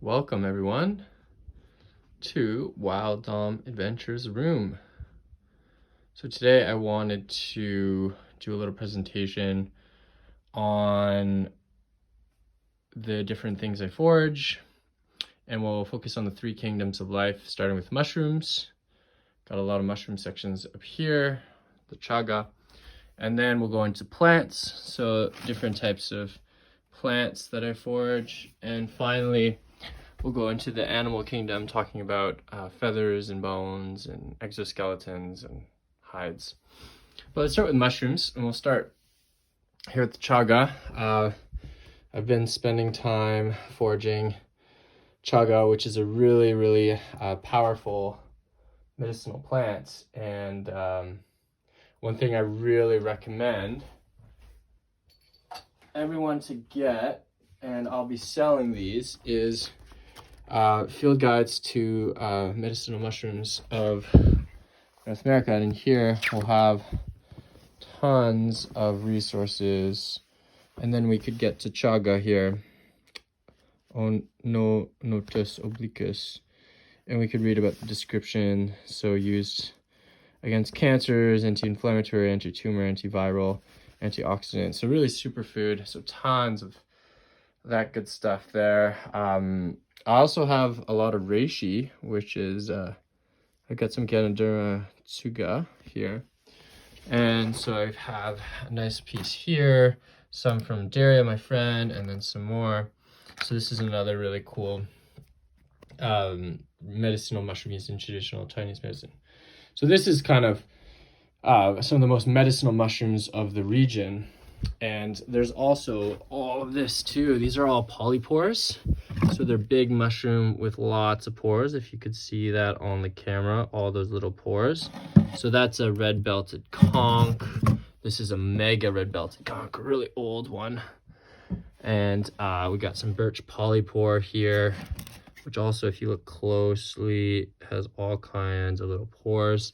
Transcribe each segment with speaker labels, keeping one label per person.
Speaker 1: Welcome everyone to Wild Dom Adventures Room. So today I wanted to do a little presentation on the different things I forage, and we'll focus on the three kingdoms of life, starting with mushrooms. Got a lot of mushroom sections up here, the chaga, and then we'll go into plants, so different types of plants that I forage, and finally we'll go into the animal kingdom, talking about feathers and bones and exoskeletons and hides. But let's start with mushrooms, and we'll start here at the chaga. I've been spending time foraging chaga, which is a really powerful medicinal plant. And one thing I really recommend everyone to get, and I'll be selling these, is field guides to medicinal mushrooms of North America. And in here we'll have tons of resources, and then we could get to chaga here on no notus obliquus, and we could read about the description. So used against cancers, anti-inflammatory, anti-tumor, antiviral, antioxidant. So really superfood. So tons of that good stuff there. I also have a lot of reishi, which is, I got some Ganoderma tsuga here. And so I have a nice piece here, some from Daria, my friend, and then some more. So this is another really cool medicinal mushroom used in traditional Chinese medicine. So this is kind of some of the most medicinal mushrooms of the region. And there's also all of this too. These are all polypores. So they're big mushroom with lots of pores. If you could see that on the camera, all those little pores. So that's a red-belted conch. This is a mega red-belted conch, a really old one. And we got some birch polypore here, which also, if you look closely, has all kinds of little pores.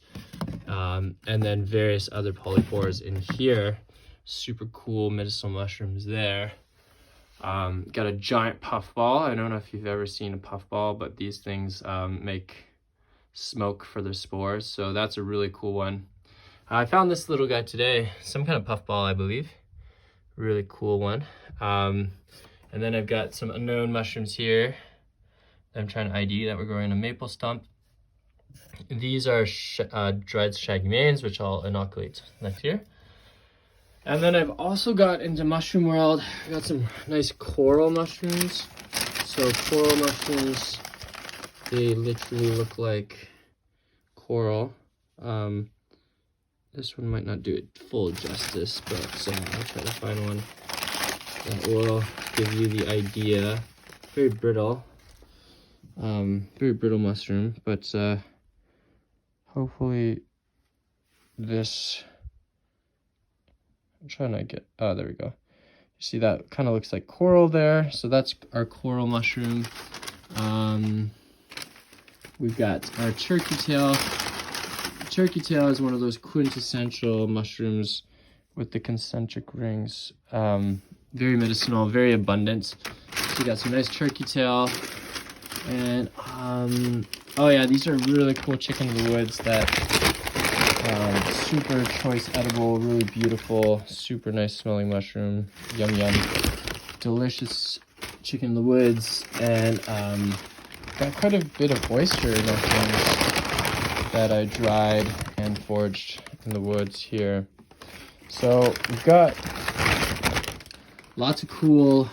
Speaker 1: And then various other polypores in here. Super cool medicinal mushrooms there. Got a giant puffball. I don't know if you've ever seen a puffball, but these things make smoke for their spores. So that's a really cool one. I found this little guy today, some kind of puffball, I believe. Really cool one. And then I've got some unknown mushrooms here that I'm trying to ID that we're growing a maple stump. These are dried shaggy manes, which I'll inoculate next year. And then I've also got into mushroom world. I got some nice coral mushrooms. So coral mushrooms, they literally look like coral. This one might not do it full justice, but I'll try to find one that will give you the idea. Very brittle mushroom, but hopefully this, I'm trying to get, oh, there we go. You see that kind of looks like coral there. So that's our coral mushroom. We've got our turkey tail. Turkey tail is one of those quintessential mushrooms with the concentric rings. Very medicinal, very abundant. So we got some nice turkey tail. And, oh yeah, these are really cool chicken of the woods that super choice edible, really beautiful, super nice smelling mushroom. Yum yum. Delicious chicken in the woods. And got quite a bit of oyster mushrooms that I dried and foraged in the woods here. So we've got lots of cool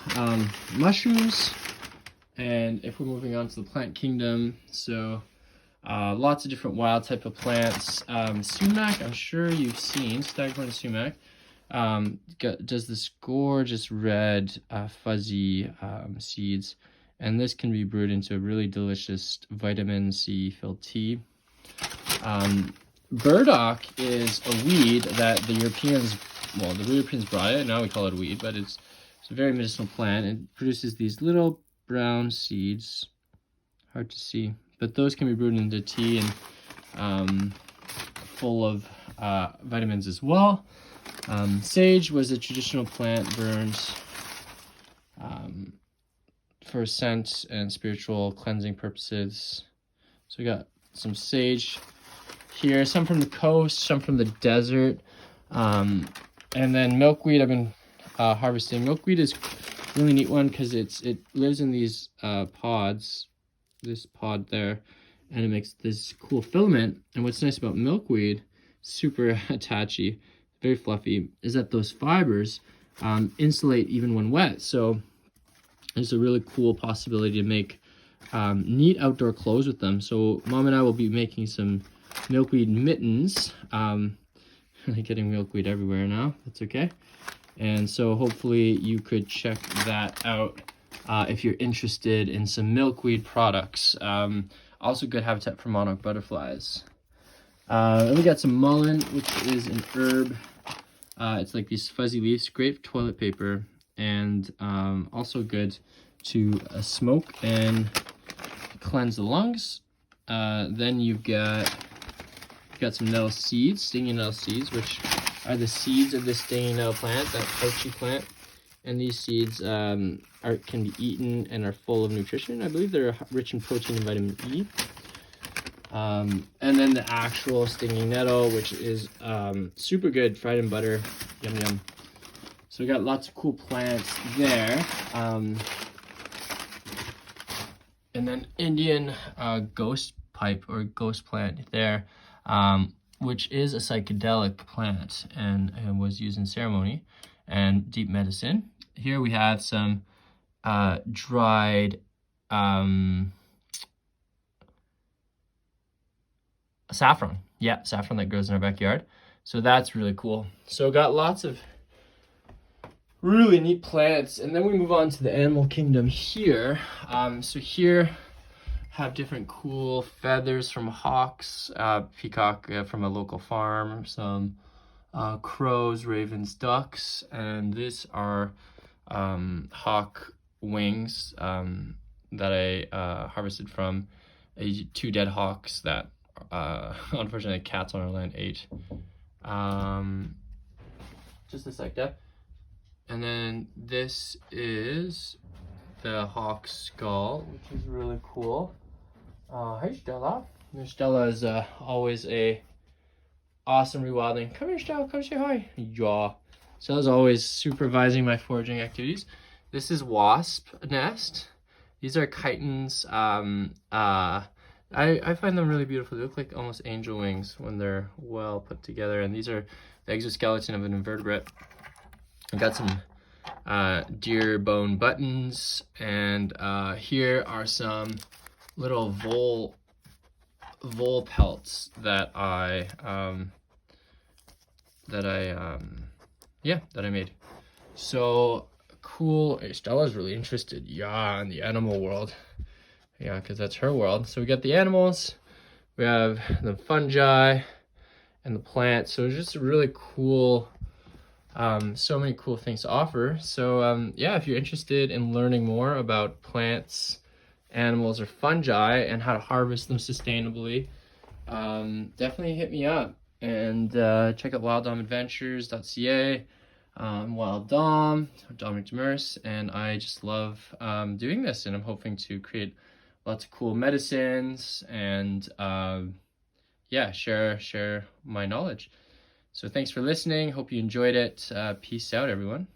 Speaker 1: mushrooms. And if we're moving on to the plant kingdom, so lots of different wild type of plants. Sumac, I'm sure you've seen, staghorn sumac, does this gorgeous red fuzzy seeds, and this can be brewed into a really delicious vitamin C filled tea. Burdock is a weed that the Europeans brought it, now we call it a weed, but it's a very medicinal plant. It produces these little brown seeds, hard to see, but those can be brewed into tea and full of vitamins as well. Sage was a traditional plant burned for scent and spiritual cleansing purposes. So we got some sage here, some from the coast, some from the desert. And then milkweed I've been harvesting. Milkweed is a really neat one because it lives in these pods, this pod there, and it makes this cool filament. And what's nice about milkweed, super attachy, very fluffy, is that those fibers insulate even when wet. So it's a really cool possibility to make neat outdoor clothes with them. So Mom and I will be making some milkweed mittens. Really getting milkweed everywhere now. That's okay. And so hopefully you could check that out if you're interested in some milkweed products. Also good habitat for monarch butterflies. And we got some mullein, which is an herb. It's like these fuzzy leaves, great for toilet paper, and also good to smoke and cleanse the lungs. Then you've got some nettle seeds, stinging nettle seeds, which are the seeds of the stinging nettle plant, that pouchy plant. And these seeds can be eaten and are full of nutrition. I believe they're rich in protein and vitamin E. And then the actual stinging nettle, which is super good, fried in butter, yum yum. So we got lots of cool plants there. And then Indian ghost pipe or ghost plant there, which is a psychedelic plant and was used in ceremony and deep medicine. Here we have some dried saffron. Yeah, saffron that grows in our backyard. So that's really cool. So got lots of really neat plants. And then we move on to the animal kingdom here. So here have different cool feathers from hawks, peacock from a local farm, some crows, ravens, ducks, and these are hawk wings that I harvested from 2 dead hawks that unfortunately cats on our land ate. Just a sec, Deb. And then this is the hawk skull, which is really cool. Hey Stella. Stella is always a awesome rewilding. Come here, Stella, come say hi. Yeah. Stella's always supervising my foraging activities. This is wasp nest. These are chitons. I find them really beautiful. They look like almost angel wings when they're well put together. And these are the exoskeleton of an invertebrate. I've got some deer bone buttons, and here are some little vole pelts that I made. So cool. Stella's really interested, in the animal world. Yeah, because that's her world. So we got the animals, we have the fungi, and the plants. So it's just really cool. So many cool things to offer. So yeah, if you're interested in learning more about plants, animals, or fungi and how to harvest them sustainably, definitely hit me up and check out wilddomadventures.ca. Wild Dom, Dominic Demers, and I just love doing this, and I'm hoping to create lots of cool medicines and share my knowledge. So thanks for listening. Hope you enjoyed it. Peace out, everyone.